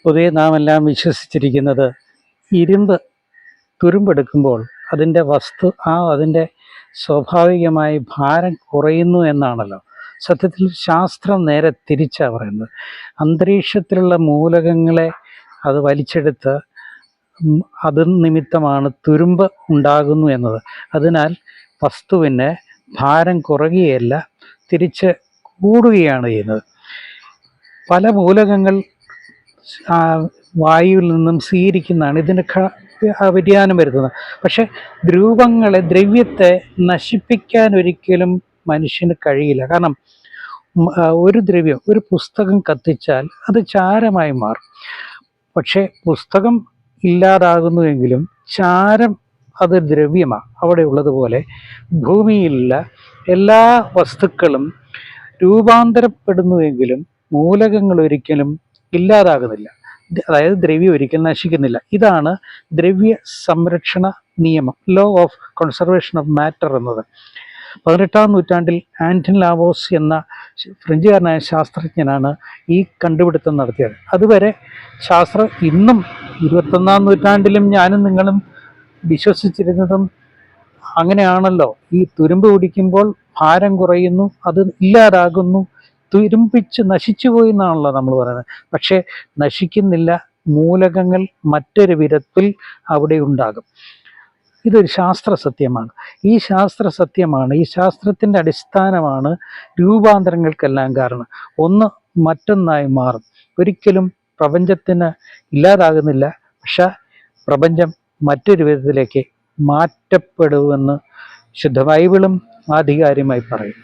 പൊതുവെ നാം എല്ലാം വിശ്വസിച്ചിരിക്കുന്നത് ഇരുമ്പ് തുരുമ്പെടുക്കുമ്പോൾ അതിൻ്റെ സ്വാഭാവികമായി ഭാരം കുറയുന്നു എന്നാണല്ലോ. സത്യത്തിൽ ശാസ്ത്രം നേരെ തിരിച്ചാണ് പറയുന്നത്. അന്തരീക്ഷത്തിലുള്ള മൂലകങ്ങളെ അത് വലിച്ചെടുത്ത് അത് നിമിത്തമാണ് തുരുമ്പ് ഉണ്ടാകുന്നു എന്നത്. അതിനാൽ വസ്തുവിന് ഭാരം കുറയുകയല്ല, തിരിച്ച് കൂടുകയാണ് ചെയ്യുന്നത്. പല മൂലകങ്ങൾ വായുവിൽ നിന്നും സ്വീകരിക്കുന്നതാണ് ഇതിന് വ്യതിയാനം വരുത്തുന്നത്. പക്ഷെ ദ്രവ്യത്തെ നശിപ്പിക്കാൻ ഒരിക്കലും മനുഷ്യന് കഴിയില്ല. കാരണം ഒരു പുസ്തകം കത്തിച്ചാൽ അത് ചാരമായി മാറും. പക്ഷെ പുസ്തകം ഇല്ലാതാകുന്നുവെങ്കിലും ചാരം അത് ദ്രവ്യമാണ്. അവിടെ ഉള്ളതുപോലെ ഭൂമിയിലുള്ള എല്ലാ വസ്തുക്കളും രൂപാന്തരപ്പെടുന്നുവെങ്കിലും മൂലകങ്ങൾ ഒരിക്കലും ഇല്ലാതാകുന്നില്ല. അതായത് ദ്രവ്യം ഒരിക്കലും നശിക്കുന്നില്ല. ഇതാണ് ദ്രവ്യ സംരക്ഷണ നിയമം, law of conservation of matter എന്നത്. 18-ാം നൂറ്റാണ്ടിൽ ആന്റൺ ലാവോസ് എന്ന ഫ്രഞ്ചുകാരനായ ശാസ്ത്രജ്ഞനാണ് ഈ കണ്ടുപിടുത്തം നടത്തിയത്. അതുവരെ ഇന്നും 21-ാം നൂറ്റാണ്ടിലും ഞാനും നിങ്ങളും വിശ്വസിച്ചിരുന്നതും അങ്ങനെയാണല്ലോ. ഈ തുരുമ്പ് പിടിക്കുമ്പോൾ ഭാരം കുറയുന്നു, അത് ഇല്ലാതാകുന്നു, തുരുമ്പിച്ച് നശിച്ചു പോയി എന്നാണല്ലോ നമ്മൾ പറയുന്നത്. പക്ഷേ നശിക്കുന്നില്ല, മൂലകങ്ങൾ മറ്റൊരു വിധത്തിൽ അവിടെ ഉണ്ടാകും. ഇതൊരു ശാസ്ത്ര സത്യമാണ്. ഈ ശാസ്ത്രത്തിൻ്റെ അടിസ്ഥാനമാണ് രൂപാന്തരങ്ങൾക്കെല്ലാം കാരണം. ഒന്ന് മറ്റൊന്നായി മാറും. ഒരിക്കലും പ്രപഞ്ചത്തിന് ഇല്ലാതാകുന്നില്ല, പക്ഷെ പ്രപഞ്ചം മറ്റൊരു വിധത്തിലേക്ക് മാറ്റപ്പെടുമെന്ന് ശുദ്ധ ബൈബിളും ആധികാരികമായി പറയും.